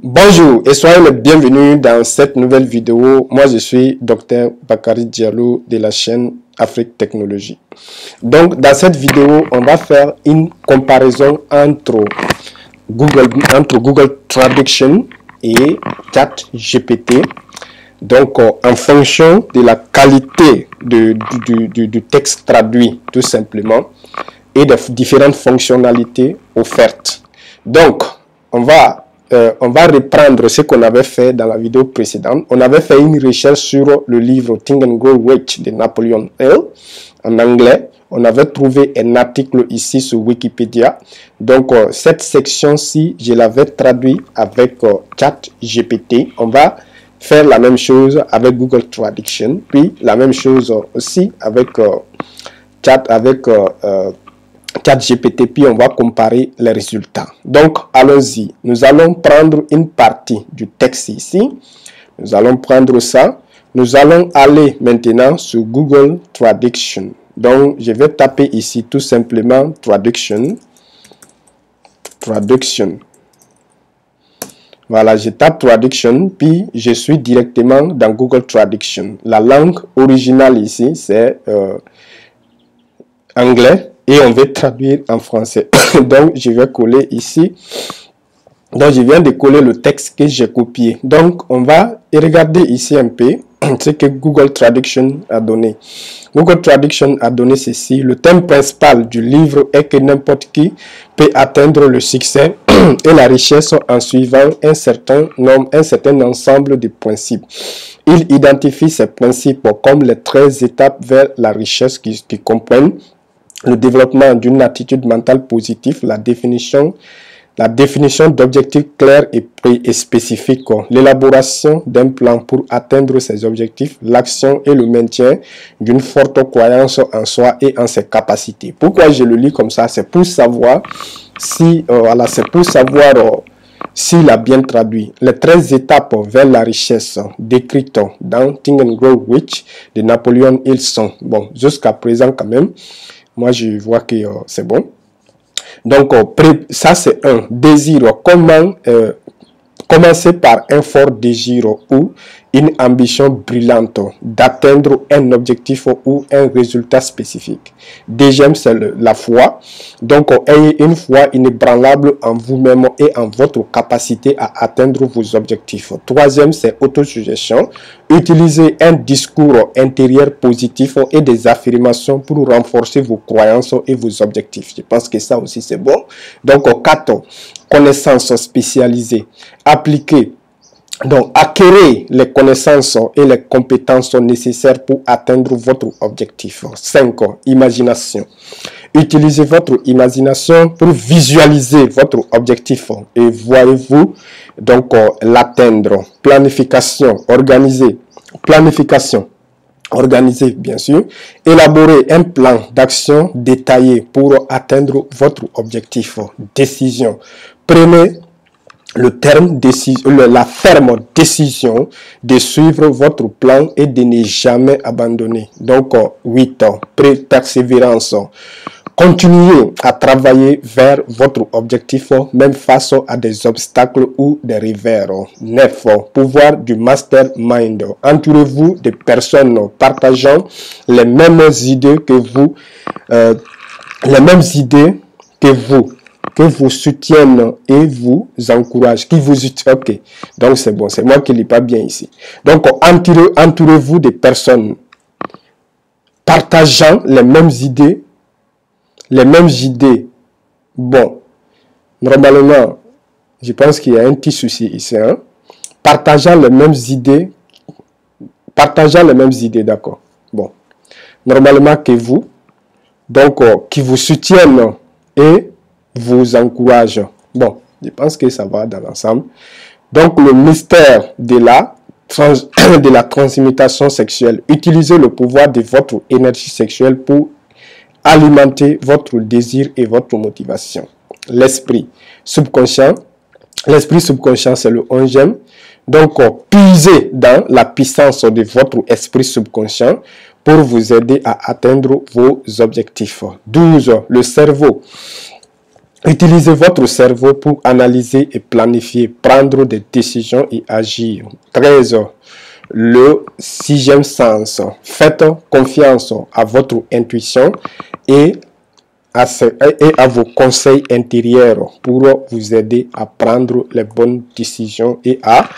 Bonjour et soyez les bienvenus dans cette nouvelle vidéo. Moi je suis Dr Bakary Diallo de la chaîne Afrique Technologie. Donc dans cette vidéo, on va faire une comparaison entre Google Traduction et ChatGPT. Donc en fonction de la qualité du texte traduit tout simplement et des différentes fonctionnalités offertes. Donc on va reprendre ce qu'on avait fait dans la vidéo précédente. On avait fait une recherche sur le livre Think and Grow Rich de Napoleon Hill en anglais. On avait trouvé un article ici sur Wikipédia. Donc, cette section-ci, je l'avais traduit avec ChatGPT. On va faire la même chose avec Google Traduction, puis la même chose aussi avec ChatGPT, puis on va comparer les résultats. Donc, allons-y. Nous allons prendre une partie du texte ici. Nous allons prendre ça. Nous allons aller maintenant sur Google Traduction. Donc, je vais taper ici tout simplement Traduction. Voilà, je tape Traduction, puis je suis directement dans Google Traduction. La langue originale ici, c'est anglais. Et on veut traduire en français. Donc, je vais coller ici. Donc, je viens de coller le texte que j'ai copié. Donc, on va regarder ici un peu ce que Google Traduction a donné. Google Traduction a donné ceci. Le thème principal du livre est que n'importe qui peut atteindre le succès et la richesse en suivant un certain ensemble de principes. Il identifie ces principes comme les 13 étapes vers la richesse qui comprennent le développement d'une attitude mentale positive, la définition d'objectifs clairs et spécifiques, l'élaboration d'un plan pour atteindre ces objectifs, l'action et le maintien d'une forte croyance en soi et en ses capacités. Pourquoi je le lis comme ça? C'est pour savoir si, s'il a bien traduit. Les 13 étapes vers la richesse décrites dans Think and Grow Rich de Napoleon Hill sont, bon, jusqu'à présent quand même, moi, je vois que c'est bon. Donc, ça, c'est un désir. Comment commencer par un fort désir ou une ambition brillante d'atteindre un objectif ou un résultat spécifique. Deuxième, c'est la foi. Donc, ayez une foi inébranlable en vous-même et en votre capacité à atteindre vos objectifs. Troisième, c'est autosuggestion. Utilisez un discours intérieur positif et des affirmations pour renforcer vos croyances et vos objectifs. Je pense que ça aussi, c'est bon. Donc, 4, connaissances spécialisées. Appliquez. Donc, acquérez les connaissances et les compétences nécessaires pour atteindre votre objectif. 5. Imagination. Utilisez votre imagination pour visualiser votre objectif et voyez-vous donc l'atteindre. Planification. Organisez, bien sûr. Élaborez un plan d'action détaillé pour atteindre votre objectif. Décision. Prenez la ferme décision de suivre votre plan et de ne jamais abandonner. Donc, 8. Persévérance. Continuez à travailler vers votre objectif, même face à des obstacles ou des revers. 9. Pouvoir du mastermind. Entourez-vous de personnes partageant les mêmes idées que vous soutiennent et vous encouragent, ok, donc c'est bon, c'est moi qui ne lis pas bien ici. Donc, entourez-vous de personnes partageant les mêmes idées. Bon, normalement, je pense qu'il y a un petit souci ici, hein? Partageant les mêmes idées, d'accord. Bon, normalement que vous, donc, qui vous soutiennent et vous encourage. Bon, je pense que ça va dans l'ensemble. Donc, le mystère de la transmutation sexuelle. Utilisez le pouvoir de votre énergie sexuelle pour alimenter votre désir et votre motivation. L'esprit subconscient. L'esprit subconscient, c'est le 11e. Donc, puisez dans la puissance de votre esprit subconscient pour vous aider à atteindre vos objectifs. 12. Le cerveau. Utilisez votre cerveau pour analyser et planifier, prendre des décisions et agir. 13. Le sixième sens. Faites confiance à votre intuition et à vos conseils intérieurs pour vous aider à prendre les bonnes décisions et à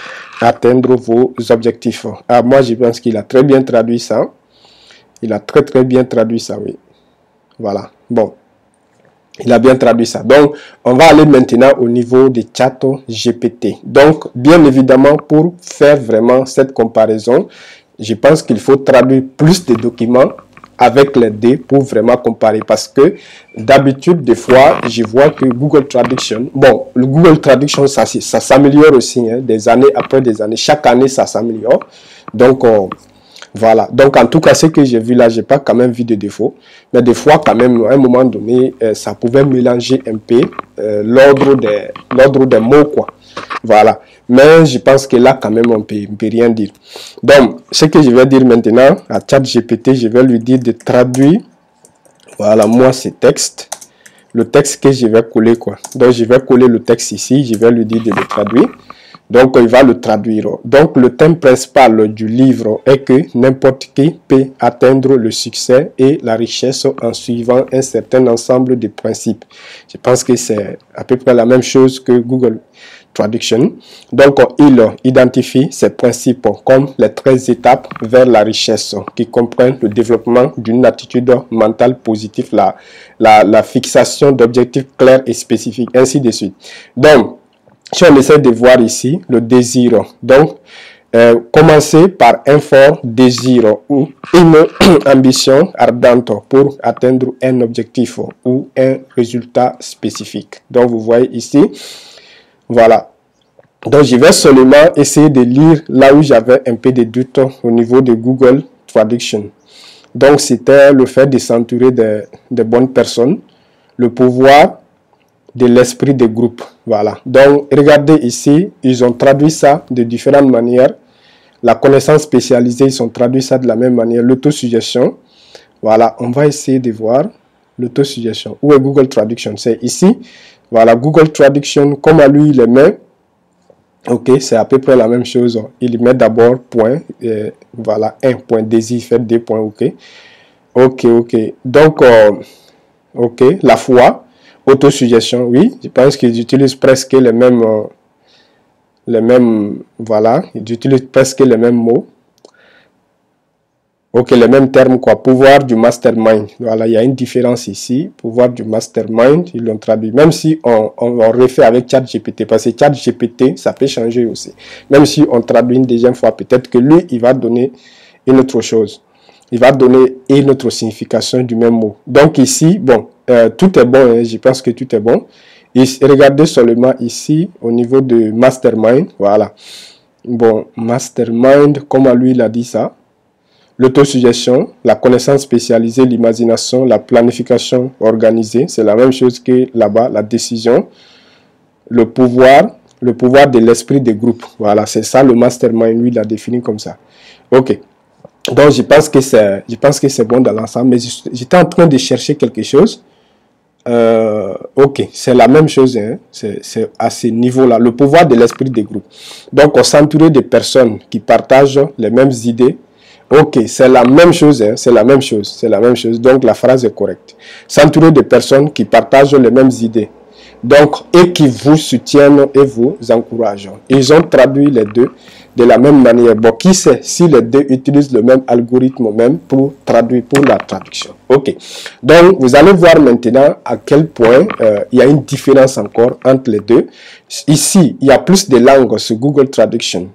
atteindre vos objectifs. Ah, moi, je pense qu'il a très bien traduit ça. Il a très bien traduit ça, oui. Voilà. Bon. Il a bien traduit ça. Donc, on va aller maintenant au niveau des chats GPT. Donc, bien évidemment, pour faire vraiment cette comparaison, je pense qu'il faut traduire plus de documents avec les deux pour vraiment comparer. Parce que d'habitude, des fois, je vois que Google Traduction, bon, le Google Traduction, ça s'améliore aussi, hein, des années après des années. Chaque année, ça s'améliore. Donc, voilà, donc en tout cas, ce que j'ai vu là, j'ai pas quand même vu de défaut. Mais des fois, quand même, à un moment donné, ça pouvait mélanger un peu l'ordre des mots, quoi. Voilà. Mais je pense que là, quand même, on peut rien dire. Donc, ce que je vais dire maintenant à ChatGPT, je vais lui dire de traduire, voilà, moi, ce texte. Le texte que je vais coller, quoi. Donc, je vais coller le texte ici, je vais lui dire de le traduire. Donc, il va le traduire. Donc, le thème principal du livre est que n'importe qui peut atteindre le succès et la richesse en suivant un certain ensemble de principes. Je pense que c'est à peu près la même chose que Google Traduction. Donc, il identifie ces principes comme les 13 étapes vers la richesse qui comprennent le développement d'une attitude mentale positive, la fixation d'objectifs clairs et spécifiques, ainsi de suite. Donc, si on essaie de voir ici le désir, donc commencer par un fort désir ou une ambition ardente pour atteindre un objectif ou un résultat spécifique. Donc vous voyez ici, voilà. Donc je vais seulement essayer de lire là où j'avais un peu de doute au niveau de Google Traduction. Donc c'était le fait de s'entourer de bonnes personnes, le pouvoir de l'esprit de groupe. Voilà. Donc, regardez ici, ils ont traduit ça de différentes manières. La connaissance spécialisée, ils ont traduit ça de la même manière. L'autosuggestion. Voilà, on va essayer de voir l'autosuggestion. Où est Google Traduction? C'est ici. Voilà, Google Traduction, comme à lui, il le met. Ok, c'est à peu près la même chose. Il met d'abord point. Voilà, un point désir, fait deux points. Ok. Ok. Donc, ok, la foi. Autosuggestion, oui, je pense qu'ils utilisent presque les mêmes, voilà, ils utilisent presque les mêmes mots. Ok, les mêmes termes, quoi. Pouvoir du mastermind. Voilà, il y a une différence ici. Pouvoir du mastermind, ils l'ont traduit. Même si on refait avec ChatGPT, parce que ChatGPT, ça peut changer aussi. Même si on traduit une deuxième fois, peut-être que lui, il va donner une autre chose. Il va donner une autre signification du même mot. Donc ici, bon, tout est bon, hein, je pense que tout est bon. Et regardez seulement ici, au niveau de mastermind, voilà. Bon, mastermind, comme lui il a dit ça. L'autosuggestion, la connaissance spécialisée, l'imagination, la planification organisée, c'est la même chose que là-bas, la décision, le pouvoir de l'esprit de groupe. Voilà, c'est ça le mastermind, lui il l'a défini comme ça. Ok. Donc, je pense que c'est bon dans l'ensemble, mais j'étais en train de chercher quelque chose. Ok, c'est la même chose, hein, c'est à ce niveau-là, le pouvoir de l'esprit des groupes. Donc, on s'entourer de personnes qui partagent les mêmes idées. Ok, c'est la même chose, hein, c'est la même chose. Donc, la phrase est correcte. S'entourer de personnes qui partagent les mêmes idées. Donc, et qui vous soutiennent et vous encouragent. Ils ont traduit les deux de la même manière. Bon, qui sait si les deux utilisent le même algorithme même pour traduire, pour la traduction. Ok. Donc, vous allez voir maintenant à quel point il y a une différence encore entre les deux. Ici, il y a plus de langues sur Google Traduction.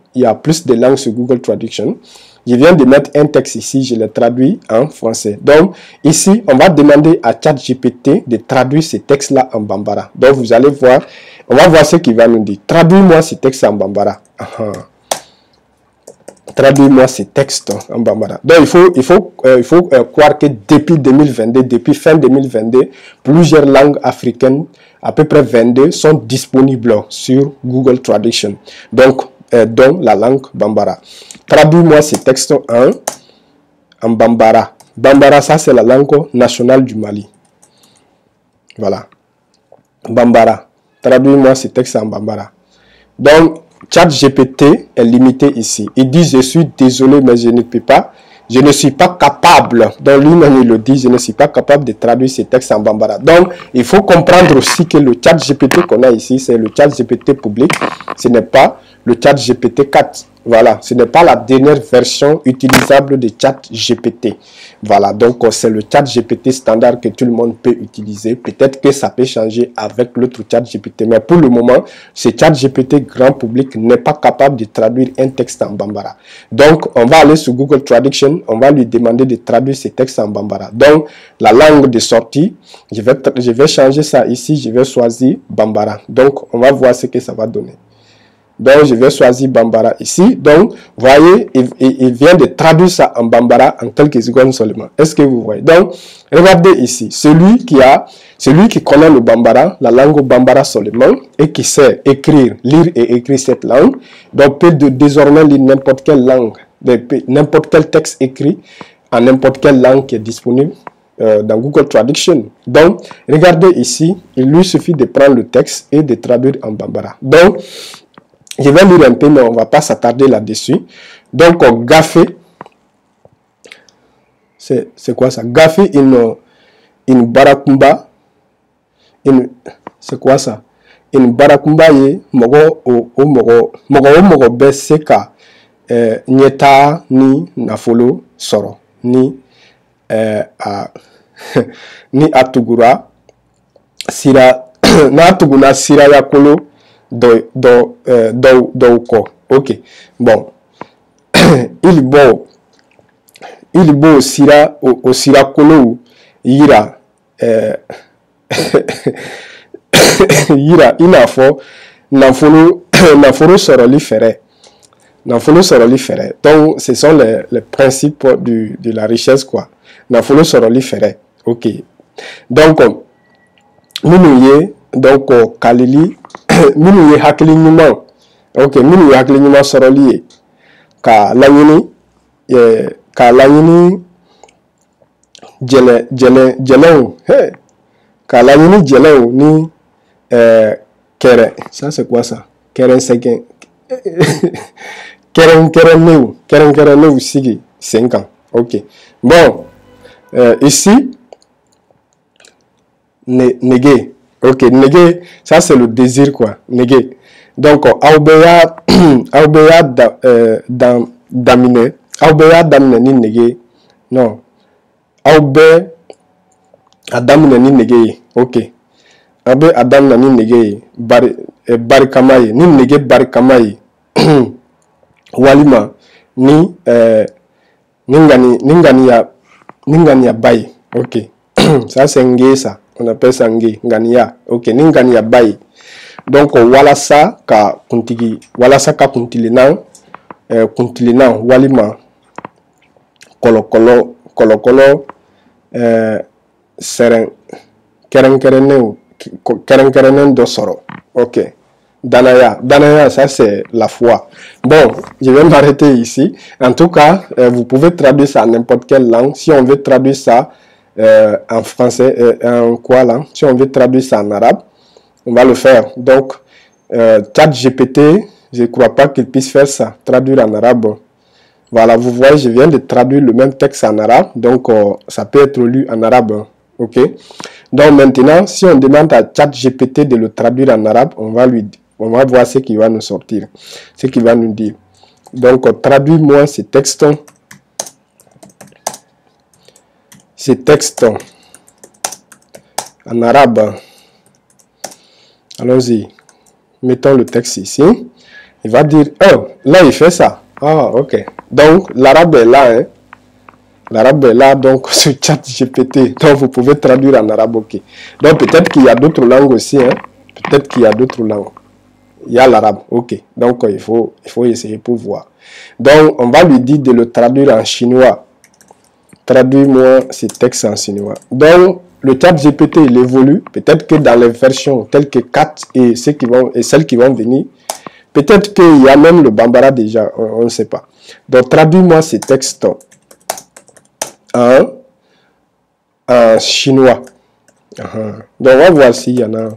Je viens de mettre un texte ici, je l'ai traduit en français. Donc, ici, on va demander à ChatGPT de traduire ce texte-là en Bambara. Donc, vous allez voir, on va voir ce qu'il va nous dire. Traduis-moi ce texte en Bambara. Traduis-moi ces textes en Bambara. Donc, il faut croire que depuis 2022, depuis fin 2022, plusieurs langues africaines, à peu près 22, sont disponibles sur Google Traduction. Donc, dont la langue Bambara. Traduis-moi ces textes en Bambara. Bambara, ça c'est la langue nationale du Mali. Voilà. Bambara. Traduis-moi ce texte en Bambara. Donc, ChatGPT est limité ici. Il dit, je suis désolé, mais je ne peux pas. Je ne suis pas capable, donc lui-même il le dit, je ne suis pas capable de traduire ces textes en Bambara. Donc, il faut comprendre aussi que le ChatGPT qu'on a ici, c'est le ChatGPT public. Ce n'est pas le ChatGPT 4. Voilà, ce n'est pas la dernière version utilisable de ChatGPT. Voilà, donc c'est le ChatGPT standard que tout le monde peut utiliser. Peut-être que ça peut changer avec l'autre ChatGPT, mais pour le moment, ce ChatGPT grand public n'est pas capable de traduire un texte en Bambara. Donc, on va aller sur Google Traduction, on va lui demander de traduire ces textes en Bambara. Donc, la langue de sortie, je vais changer ça ici, je vais choisir Bambara. Donc, on va voir ce que ça va donner. Donc, je vais choisir Bambara ici. Donc, voyez, il vient de traduire ça en Bambara en quelques secondes seulement. Est-ce que vous voyez? Donc, regardez ici. Celui qui connaît le Bambara, la langue Bambara seulement, et qui sait écrire, lire et écrire cette langue, donc peut désormais lire n'importe quelle langue, n'importe quel texte écrit en n'importe quelle langue qui est disponible dans Google Traduction. Donc, regardez ici, il lui suffit de prendre le texte et de traduire en Bambara. Donc, je vais lire un peu, mais on ne va pas s'attarder là-dessus. Donc, Gafé, c'est quoi ça? Gafé in Barakumba, c'est quoi ça? In Barakumba ye, mogo beseka, nyeta ni nafolo soro, ni ni atugura, sira, na atuguna sira yakolo, ok, bon, il bo sira kolo yira yira inafo nafolo soroli fere. Nafolo soroli fere. Donc ce sont les principes de la richesse quoi. Nafolo soroli fere. Ok. Donc minouye donc kalili minouye hakili nyuma. Ok, minouye hakili nyuma soroli ka lanyini jelew hey ka lanyini jelew ni kere. Ça c'est quoi ça? Keren segen keren neu sigi 5 ans. Ok. Bon, ici néguer. Ok, néguer, ça c'est le désir quoi. Néguer. Donc, Aobeya damine ni néguer. Non. Aobe Adam ni néguer. Ok. Abe Adam ni néguer. Barikamaye. Ni néguer barikamaye. Walima. Ni Ningania baye. Ok. Ça c'est ngé ça. On appelle ça ngé. Ngania. Ok. Ningania baye. Donc walasa ka kuntigi. Walasa ka kuntilinan. Kuntilinan. Walima. Kolokolo. Seren. Keren do soro. Ok. Danaya, ça c'est la foi. Bon, je vais m'arrêter ici. En tout cas, vous pouvez traduire ça en n'importe quelle langue. Si on veut traduire ça en français, en quoi là? Si on veut traduire ça en arabe, on va le faire. Donc, ChatGPT, je ne crois pas qu'il puisse faire ça, traduire en arabe. Voilà, vous voyez, je viens de traduire le même texte en arabe. Donc, ça peut être lu en arabe. Ok. Donc, maintenant, si on demande à ChatGPT de le traduire en arabe, on va voir ce qu'il va nous sortir, ce qu'il va nous dire. Donc, traduis-moi ces textes. En arabe. Allons-y. Mettons le texte ici. Il va dire, oh, là, il fait ça. Ah, ok. Donc, l'arabe est là, hein. L'arabe est là, donc, sur ChatGPT. Donc, vous pouvez traduire en arabe, ok. Donc, peut-être qu'il y a d'autres langues aussi, hein. Peut-être qu'il y a d'autres langues. Il y a l'arabe, ok. Donc, il faut essayer pour voir. Donc, on va lui dire de le traduire en chinois. Traduis-moi ces textes en chinois. Donc, le ChatGPT, il évolue. Peut-être que dans les versions telles que 4 et celles qui vont venir, peut-être qu'il y a même le Bambara déjà, on ne sait pas. Donc, traduis-moi ces textes en chinois. Donc, on va voir s'il y en a.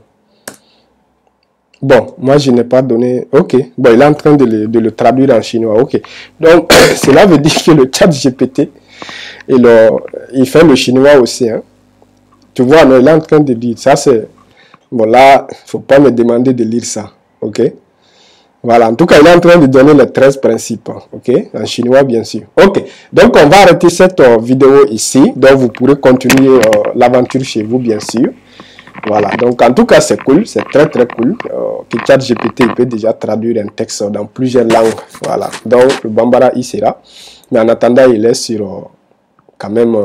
Bon, moi je n'ai pas donné. Ok. Bon, il est en train de le traduire en chinois. Ok. Donc, cela veut dire que le chat GPT, il fait le chinois aussi. Hein. Tu vois, non, il est en train de dire. Ça, c'est. Bon, là, il ne faut pas me demander de lire ça. Ok. Voilà, en tout cas, il est en train de donner les 13 principes, ok, en chinois, bien sûr. Ok, donc on va arrêter cette vidéo ici, donc vous pourrez continuer l'aventure chez vous, bien sûr. Voilà, donc en tout cas, c'est cool, c'est très très cool. Que ChatGPT il peut déjà traduire un texte dans plusieurs langues, voilà. Donc, le Bambara, il sera. Mais en attendant, il est sur quand même